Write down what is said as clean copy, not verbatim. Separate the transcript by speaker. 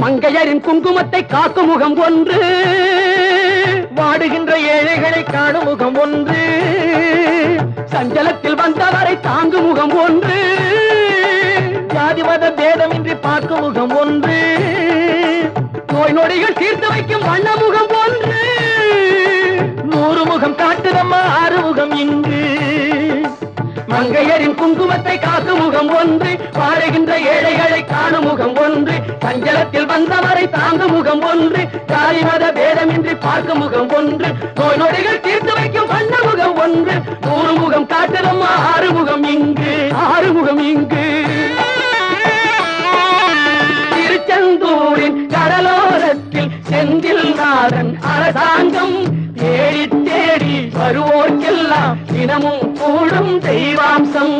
Speaker 1: மங்கையரின் குங்குமத்தை காக்கும் முகம் ஒன்று, வாடுகின்ற ஏழைகளை காணும் முகம் ஒன்று, சஞ்சலத்தில் வந்தவரை தாங்கும் முகம் ஒன்று, ஜாதி மத பேதமின்றி பார்க்கும் முகம் ஒன்று, நோய் நொடிகள் தீர்த்து வைக்கும் வண்ண முகம் ஒன்று, 100 முகம் காட்டுதம்மா 6 முகம் இங்கு. மங்கையரின் குங்குமத்தை காக்கும் முகம் ஒன்று, வாழுகின்ற ஏழைகளை காணும் முகம் ஒன்று, சஞ்சலத்தில் வந்தவரை தாங்கும் முகம் ஒன்று, ஜாதி மத பேதமின்றி பார்க்கும் முகம் ஒன்று, நோய் நொடிகள் தீர்த்து வைக்கும் வண்ண முகம் ஒன்று, 100 முகம் காட்டுதம்மா 6 முகம் இங்கு, 6 முகம் இங்கு. திருச்செந்தூரின் கடலோரத்தில் செந்தில் நாதன் அரசாங்கம் தேடி தேடி வருவோர்க்கெல்லாம் தினமும் கூடும் தெய்வாம்சம்.